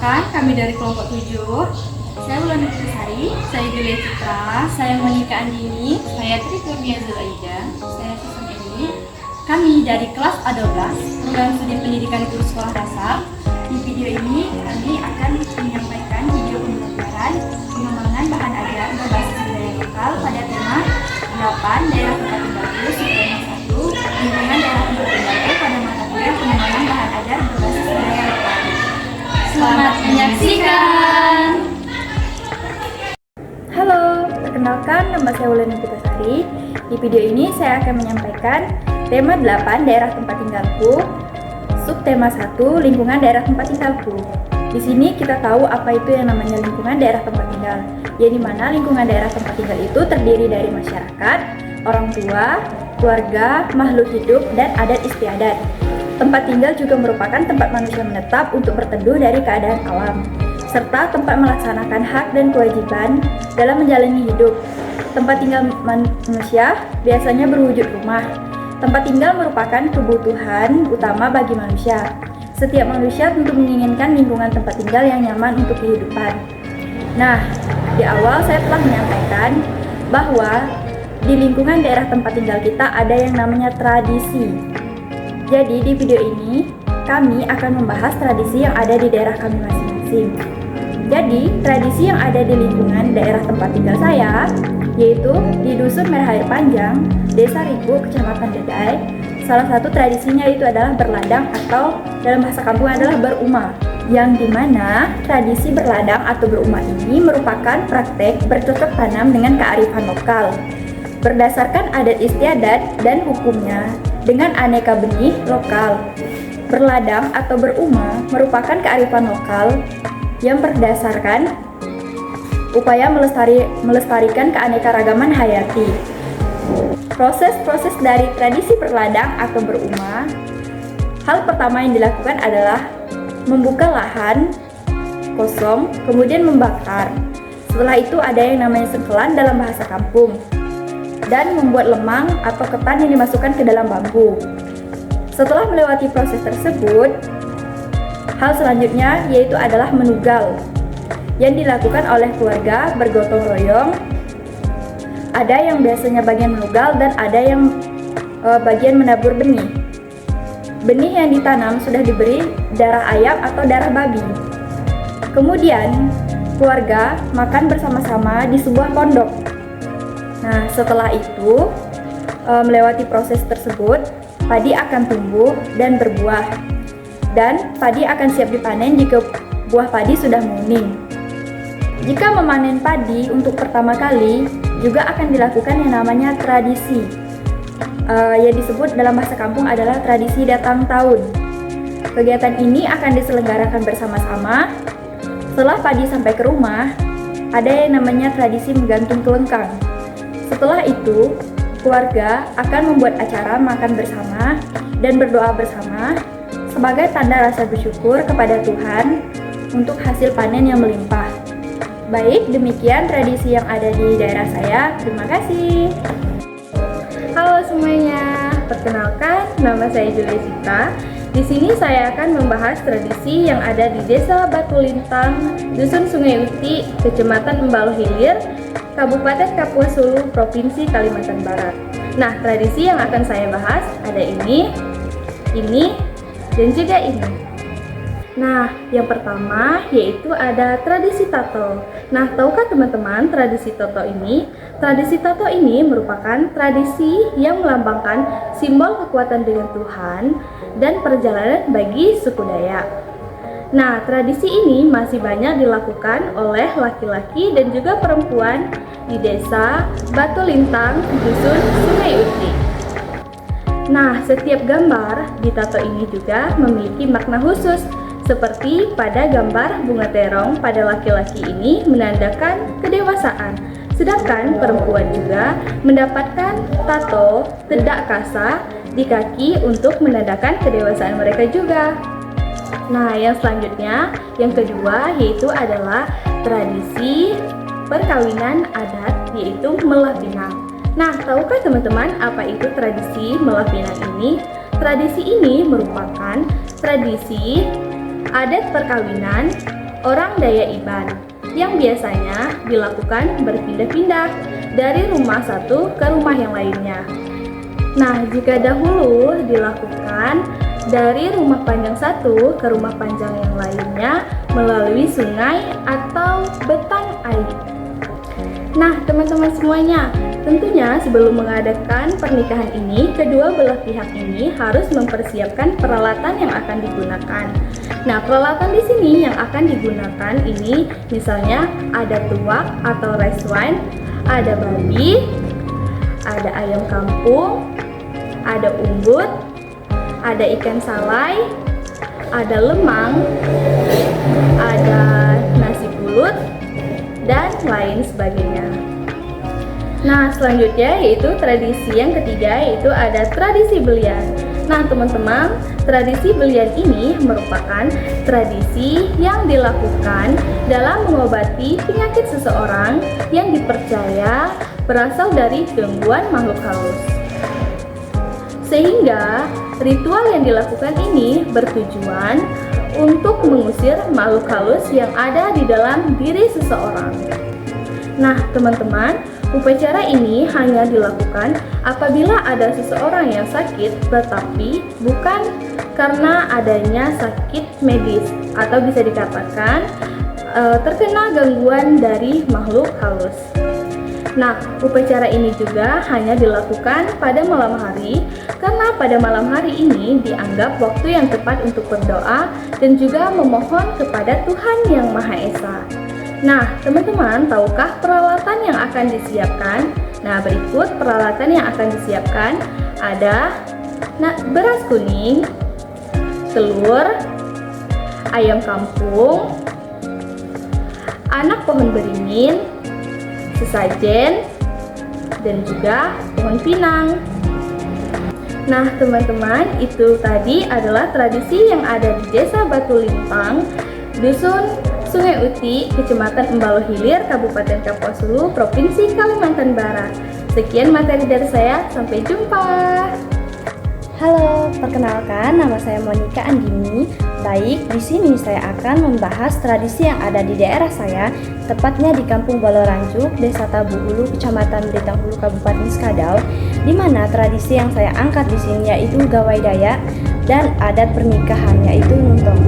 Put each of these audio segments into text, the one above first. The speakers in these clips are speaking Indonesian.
Perkenalkan, kami dari kelompok 7. Saya Wulan Sari, saya Julia Citra, saya Monika Andini, saya Tri Kurnia Zulaida, saya Susan Edi. Kami dari kelas A12, program studi pendidikan guru sekolah dasar. Di video ini kami akan menyampaikan video pembelajaran pengembangan bahan ajar berbasis budaya lokal pada tema 8 daerah tempat tinggalku, subtema 1, lingkungan daerah tempat tinggalku pada mata kuliah pengembangan bahan ajar berbasis budaya lokal. Selamat menyaksikan. Halo, perkenalkan nama saya Wulan Sari. Di video ini saya akan menyampaikan tema 8 daerah tempat tinggalku, subtema 1 lingkungan daerah tempat tinggalku. Di sini kita tahu apa itu yang namanya lingkungan daerah tempat tinggal. Ya, di mana lingkungan daerah tempat tinggal itu terdiri dari masyarakat, orang tua, keluarga, makhluk hidup, dan adat istiadat. Tempat tinggal juga merupakan tempat manusia menetap untuk berteduh dari keadaan alam, serta tempat melaksanakan hak dan kewajiban dalam menjalani hidup. Tempat tinggal manusia biasanya berwujud rumah. Tempat tinggal merupakan kebutuhan utama bagi manusia. Setiap manusia tentu menginginkan lingkungan tempat tinggal yang nyaman untuk kehidupan. Nah, di awal saya telah menyampaikan bahwa di lingkungan daerah tempat tinggal kita ada yang namanya tradisi. Jadi di video ini kami akan membahas tradisi yang ada di daerah kami masing-masing. Jadi tradisi yang ada di lingkungan daerah tempat tinggal saya yaitu di Dusun Merah Air Panjang, Desa Ribu, Kecamatan Dedai. Salah satu tradisinya itu adalah berladang atau dalam bahasa kampung adalah berumah. Yang dimana tradisi berladang atau berumah ini merupakan praktek bercocok tanam dengan kearifan lokal. Berdasarkan adat istiadat dan hukumnya dengan aneka benih lokal. Berladang atau berumah merupakan kearifan lokal yang berdasarkan upaya melestarikan keanekaragaman hayati. Proses-proses dari tradisi berladang atau berumah, hal pertama yang dilakukan adalah membuka lahan kosong, kemudian membakar. Setelah itu ada yang namanya sengkelan dalam bahasa kampung, dan membuat lemang atau ketan yang dimasukkan ke dalam bambu. Setelah melewati proses tersebut, hal selanjutnya yaitu adalah menugal, yang dilakukan oleh keluarga bergotong royong. Ada yang biasanya bagian menugal dan ada yang bagian menabur benih. Benih yang ditanam sudah diberi darah ayam atau darah babi. Kemudian keluarga makan bersama-sama di sebuah pondok. Nah, setelah itu melewati proses tersebut, padi akan tumbuh dan berbuah. Dan padi akan siap dipanen jika buah padi sudah menguning. Jika memanen padi untuk pertama kali, juga akan dilakukan yang namanya tradisi. Yang disebut dalam bahasa kampung adalah tradisi datang tahun. Kegiatan ini akan diselenggarakan bersama-sama. Setelah padi sampai ke rumah, ada yang namanya tradisi menggantung kelengkang. Setelah itu, keluarga akan membuat acara makan bersama dan berdoa bersama sebagai tanda rasa bersyukur kepada Tuhan untuk hasil panen yang melimpah. Baik, demikian tradisi yang ada di daerah saya. Terima kasih. Halo semuanya, perkenalkan nama saya Julia Citra. Di sini saya akan membahas tradisi yang ada di Desa Batu Lintang, Dusun Sungai Uti, Kecamatan Embalo Hilir, Kabupaten Kapuas Hulu, Provinsi Kalimantan Barat. Nah, tradisi yang akan saya bahas ada ini, dan juga ini. Nah, yang pertama yaitu ada tradisi tato. Nah, tahukah teman-teman tradisi tato ini? Tradisi tato ini merupakan tradisi yang melambangkan simbol kekuatan dengan Tuhan dan perjalanan bagi suku Dayak. Nah, tradisi ini masih banyak dilakukan oleh laki-laki dan juga perempuan di Desa Batu Lintang, Dusun Sungai Uti. Nah, setiap gambar di tato ini juga memiliki makna khusus. Seperti pada gambar bunga terong pada laki-laki ini menandakan kedewasaan. Sedangkan perempuan juga mendapatkan tato tedak kasa di kaki untuk menandakan kedewasaan mereka juga. Nah, yang selanjutnya, yang kedua yaitu adalah tradisi perkawinan adat yaitu Melah Pinang. Nah, tahukah teman-teman apa itu tradisi Melah Pinang ini? Tradisi ini merupakan tradisi adat perkawinan orang Dayak Iban yang biasanya dilakukan berpindah-pindah dari rumah satu ke rumah yang lainnya. Nah, jika dahulu dilakukan dari rumah panjang satu ke rumah panjang yang lainnya melalui sungai atau betang air. Nah, teman-teman semuanya, tentunya sebelum mengadakan pernikahan ini, kedua belah pihak ini harus mempersiapkan peralatan yang akan digunakan. Nah, peralatan di sini yang akan digunakan ini misalnya ada tuak atau rice wine, ada babi, ada ayam kampung, ada unggut, ada ikan salai, ada lemang, ada nasi pulut, dan lain sebagainya. Nah, selanjutnya yaitu tradisi yang ketiga, yaitu ada tradisi belian. Nah, teman-teman, tradisi belian ini merupakan tradisi yang dilakukan dalam mengobati penyakit seseorang yang dipercaya berasal dari gangguan makhluk halus. Sehingga ritual yang dilakukan ini bertujuan untuk mengusir makhluk halus yang ada di dalam diri seseorang. Nah, teman-teman, upacara ini hanya dilakukan apabila ada seseorang yang sakit, tetapi bukan karena adanya sakit medis atau bisa dikatakan terkena gangguan dari makhluk halus. Nah, upacara ini juga hanya dilakukan pada malam hari karena pada malam hari ini dianggap waktu yang tepat untuk berdoa dan juga memohon kepada Tuhan Yang Maha Esa. Nah, teman-teman, tahukah peralatan yang akan disiapkan? Nah, berikut peralatan yang akan disiapkan ada beras kuning, telur, ayam kampung, anak pohon beringin, sesajen, dan juga pohon pinang. Nah, teman-teman, itu tadi adalah tradisi yang ada di Desa Batu Lintang, Dusun Sungai Uti, Kecamatan Embalo Hilir, Kabupaten Kapuas Hulu, Provinsi Kalimantan Barat. Sekian materi dari saya, sampai jumpa. Halo, perkenalkan nama saya Monica Andini. Baik, di sini saya akan membahas tradisi yang ada di daerah saya, tepatnya di Kampung Baloranjuk, Desa Tabu Hulu, Kecamatan Blitar Hulu, Kabupaten Skadau, di mana tradisi yang saya angkat di sini yaitu Gawai Dayak dan adat pernikahan yaitu Nuntong.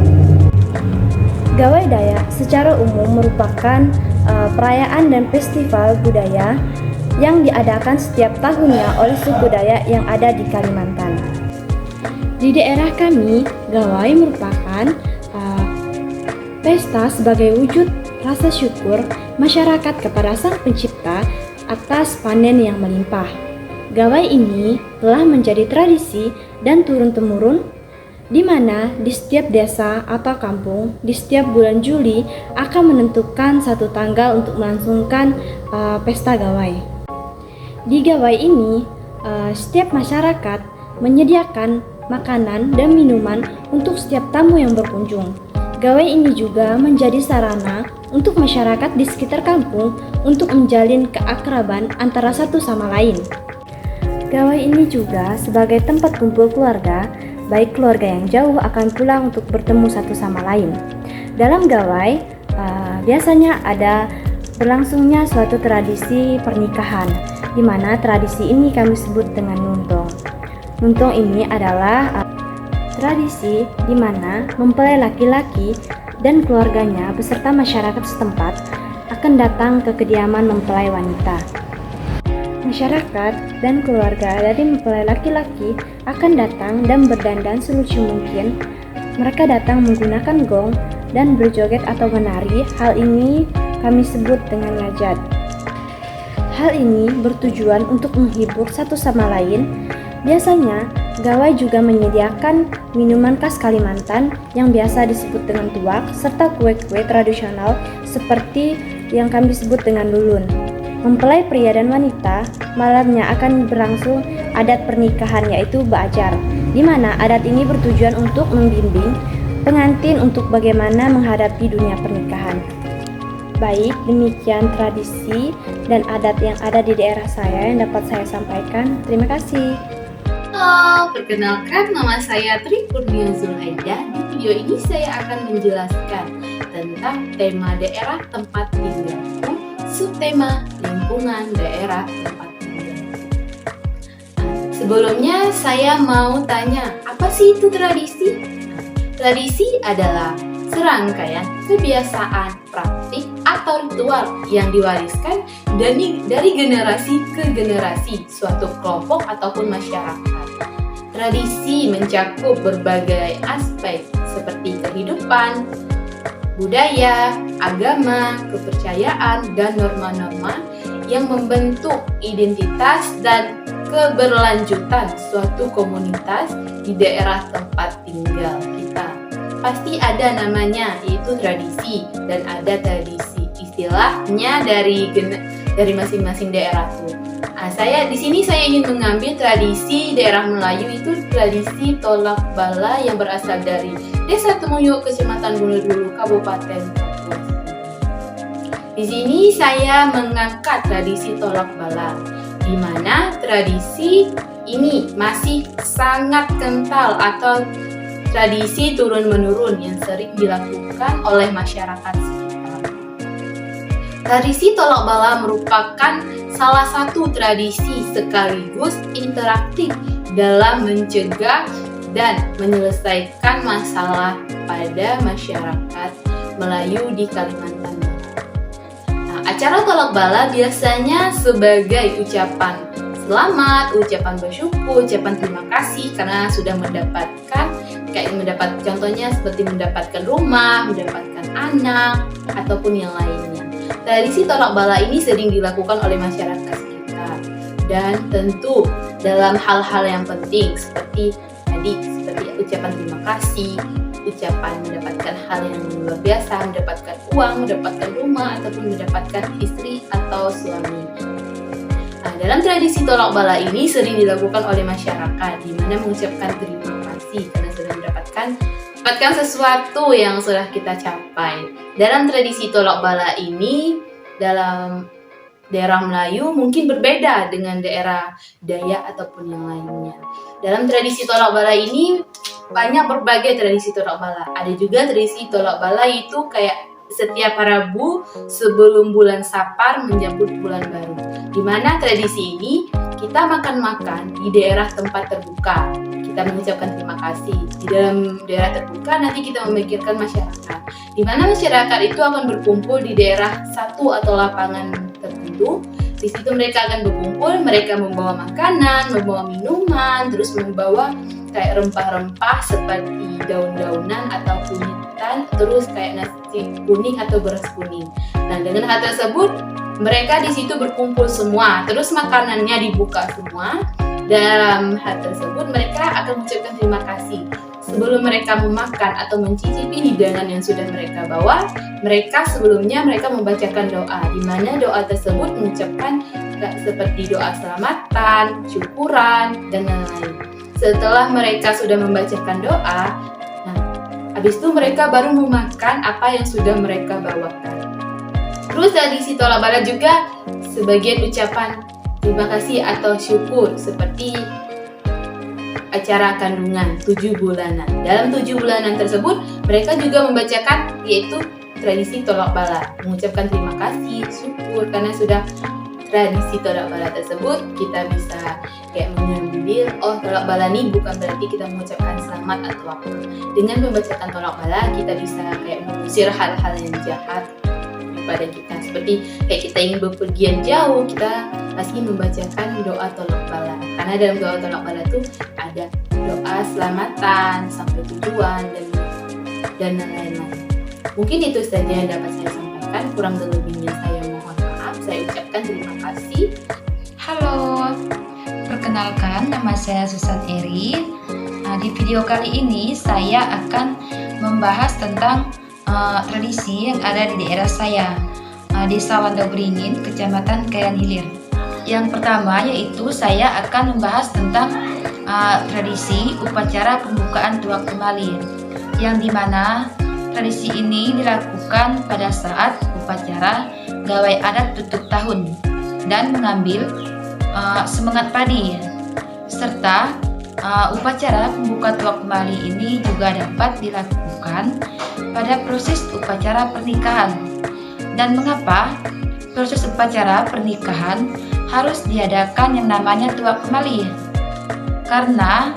Gawai Dayak secara umum merupakan perayaan dan festival budaya yang diadakan setiap tahunnya oleh suku Dayak yang ada di Kalimantan. Di daerah kami, Gawai merupakan pesta sebagai wujud rasa syukur masyarakat kepada Sang Pencipta atas panen yang melimpah. Gawai ini telah menjadi tradisi dan turun-temurun di mana di setiap desa atau kampung di setiap bulan Juli akan menentukan satu tanggal untuk melangsungkan pesta Gawai. Di Gawai ini, setiap masyarakat menyediakan makanan dan minuman untuk setiap tamu yang berkunjung. Gawai ini juga menjadi sarana untuk masyarakat di sekitar kampung untuk menjalin keakraban antara satu sama lain. Gawai ini juga sebagai tempat kumpul keluarga, baik keluarga yang jauh akan pulang untuk bertemu satu sama lain. Dalam Gawai, biasanya ada berlangsungnya suatu tradisi pernikahan, di mana tradisi ini kami sebut dengan Nuntong. Nuntong ini adalah tradisi di mana mempelai laki-laki dan keluarganya beserta masyarakat setempat akan datang ke kediaman mempelai wanita. Masyarakat dan keluarga dari mempelai laki-laki akan datang dan berdandan selucu mungkin. Mereka datang menggunakan gong dan berjoget atau menari. Hal ini kami sebut dengan ngajat. Hal ini bertujuan untuk menghibur satu sama lain. Biasanya, Gawai juga menyediakan minuman khas Kalimantan yang biasa disebut dengan tuak, serta kue-kue tradisional seperti yang kami sebut dengan lulun. Mempelai pria dan wanita, malamnya akan berlangsung adat pernikahan yaitu ba'ajar, di mana adat ini bertujuan untuk membimbing pengantin untuk bagaimana menghadapi dunia pernikahan. Baik, demikian tradisi dan adat yang ada di daerah saya yang dapat saya sampaikan. Terima kasih. Halo, perkenalkan nama saya Tri Kurnia Zulhaida. Di video ini saya akan menjelaskan tentang tema daerah tempat tinggalku, subtema lingkungan daerah tempat tinggalku. Sebelumnya saya mau tanya, apa sih itu tradisi? Tradisi adalah serangkaian kebiasaan, praktik, atau ritual yang diwariskan dari generasi ke generasi suatu kelompok ataupun masyarakat. Tradisi mencakup berbagai aspek seperti kehidupan, budaya, agama, kepercayaan, dan norma-norma yang membentuk identitas dan keberlanjutan suatu komunitas di daerah tempat tinggal kita. Pasti ada namanya, yaitu tradisi, dan ada tradisi istilahnya dari masing-masing daerah tuh. Di sini saya ingin mengambil tradisi daerah Melayu, itu tradisi tolak bala yang berasal dari Desa Temuyuk, Kecamatan Gunung Dulu, Kabupaten Kapuas. Di sini saya mengangkat tradisi tolak bala, di mana tradisi ini masih sangat kental atau tradisi turun-menurun yang sering dilakukan oleh masyarakat sekitar. Tradisi tolak bala merupakan salah satu tradisi sekaligus interaktif dalam mencegah dan menyelesaikan masalah pada masyarakat Melayu di Kalimantan. Acara tolak bala biasanya sebagai ucapan selamat, ucapan bersyukur, ucapan terima kasih karena sudah contohnya seperti mendapatkan rumah, mendapatkan anak, ataupun yang lainnya. Tradisi tolak bala ini sering dilakukan oleh masyarakat sekitar dan tentu dalam hal-hal yang penting seperti ucapan terima kasih, ucapan mendapatkan hal yang luar biasa, mendapatkan uang, mendapatkan rumah, ataupun mendapatkan istri atau suami. Dalam tradisi tolak bala ini sering dilakukan oleh masyarakat, di mana mengucapkan terima kasih karena sudah mendapatkan sesuatu yang sudah kita capai. Dalam tradisi tolak bala ini, dalam daerah Melayu mungkin berbeda dengan daerah Dayak ataupun yang lainnya. Dalam tradisi tolak bala ini banyak berbagai tradisi tolak bala. Ada juga tradisi tolak bala itu kayak setiap Rabu sebelum bulan Sapar menyambut bulan baru. Di mana tradisi ini kita makan-makan di daerah tempat terbuka. Kita mengucapkan terima kasih. Di dalam daerah terbuka nanti kita memikirkan masyarakat. Di mana masyarakat itu akan berkumpul di daerah satu atau lapangan tertentu. Di situ mereka akan berkumpul, mereka membawa makanan, membawa minuman, terus membawa kayak rempah-rempah seperti daun-daunan atau kunyit, terus kayak nasi kuning atau beras kuning. Nah, dengan hal tersebut mereka di situ berkumpul semua, terus makanannya dibuka semua. Dalam hal tersebut mereka akan mengucapkan terima kasih. Sebelum mereka memakan atau mencicipi hidangan yang sudah mereka bawa, sebelumnya mereka membacakan doa, di mana doa tersebut mengucapkan seperti doa selamatan, syukuran, dan lain-lain. Setelah mereka sudah membacakan doa, habis itu mereka baru memakan apa yang sudah mereka bawakan. Terus tradisi tolak bala juga sebagian ucapan terima kasih atau syukur seperti acara kandungan 7 bulanan. Dalam 7 bulanan tersebut mereka juga membacakan yaitu tradisi tolak bala, mengucapkan terima kasih, syukur karena sudah tradisi tolak bala tersebut kita bisa kayak mengambil tolak bala ini bukan berarti kita mengucapkan selamat atau apa. Dengan membacakan tolak bala kita bisa kayak mengusir hal-hal yang jahat pada kita, seperti kayak kita ingin bepergian jauh, kita pasti membacakan doa tolak bala karena dalam doa tolak bala itu ada doa selamatan sampai tujuan dan lain-lain. Mungkin itu saja yang dapat saya sampaikan, kurang lebihnya saya mohon maaf. Saya ucapkan terima kasih. Halo, perkenalkan nama saya Susan Erin. Di video kali ini saya akan membahas tentang tradisi yang ada di daerah saya, Desa Wandau Beringin, Kecamatan Kayan Hilir. Yang pertama yaitu saya akan membahas tentang tradisi upacara pembukaan Tuak Kembali, yang dimana tradisi ini dilakukan pada saat upacara gawai adat tutup tahun dan mengambil semangat padi, serta upacara pembuka tuak kembali ini juga dapat dilakukan pada proses upacara pernikahan. Dan mengapa proses upacara pernikahan harus diadakan yang namanya tuak kembali? Karena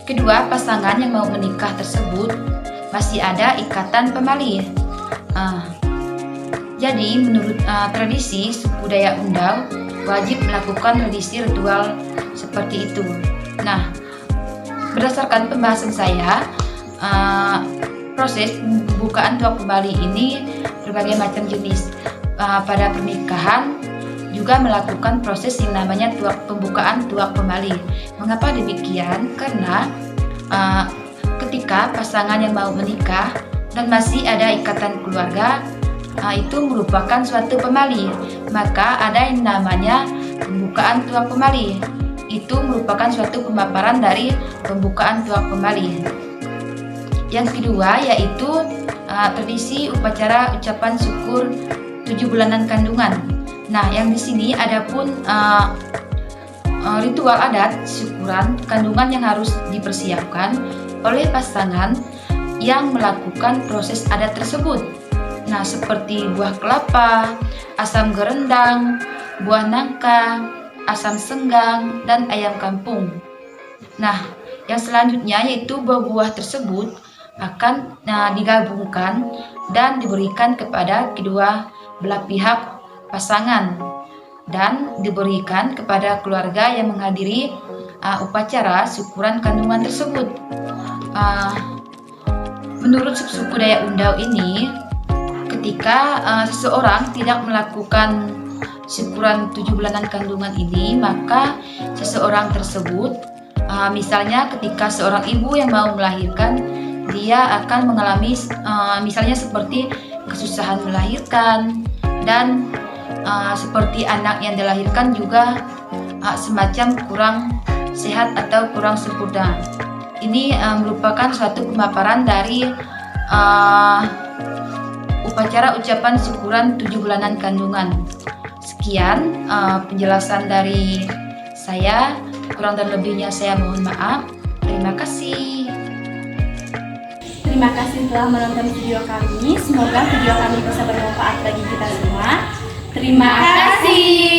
kedua pasangan yang mau menikah tersebut masih ada ikatan pemali. Jadi menurut tradisi suku Dayak Undau wajib melakukan tradisi ritual seperti itu. Nah, berdasarkan pembahasan saya, proses pembukaan tuak kembali ini berbagai macam jenis. Pada pernikahan juga melakukan proses yang namanya pembukaan tuak kembali. Mengapa demikian? Karena ketika pasangan yang mau menikah dan masih ada ikatan keluarga, itu merupakan suatu pemali. Maka ada yang namanya pembukaan tuak kembali. Itu merupakan suatu pemaparan dari pembukaan tuak kembali. Yang kedua yaitu tradisi upacara ucapan syukur 7 bulanan kandungan. Nah, yang di sini ada pun ritual adat syukuran kandungan yang harus dipersiapkan oleh pasangan yang melakukan proses adat tersebut. Nah, seperti buah kelapa, asam gerendang, buah nangka, asam senggang, dan ayam kampung. Nah, yang selanjutnya yaitu buah-buah tersebut akan digabungkan dan diberikan kepada kedua belah pihak pasangan dan diberikan kepada keluarga yang menghadiri upacara syukuran kandungan tersebut. Menurut suku Dayak Undau ini, ketika seseorang tidak melakukan syukuran 7 bulanan kandungan ini, maka seseorang tersebut, misalnya ketika seorang ibu yang mau melahirkan, dia akan mengalami misalnya seperti kesusahan melahirkan, dan seperti anak yang dilahirkan juga semacam kurang sehat atau kurang sempurna. Ini merupakan suatu pemaparan dari upacara ucapan syukuran 7 bulanan kandungan. Sekian penjelasan dari saya, kurang dan lebihnya saya mohon maaf. Terima kasih. Terima kasih telah menonton video kami. Semoga video kami bisa bermanfaat bagi kita semua. Terima kasih.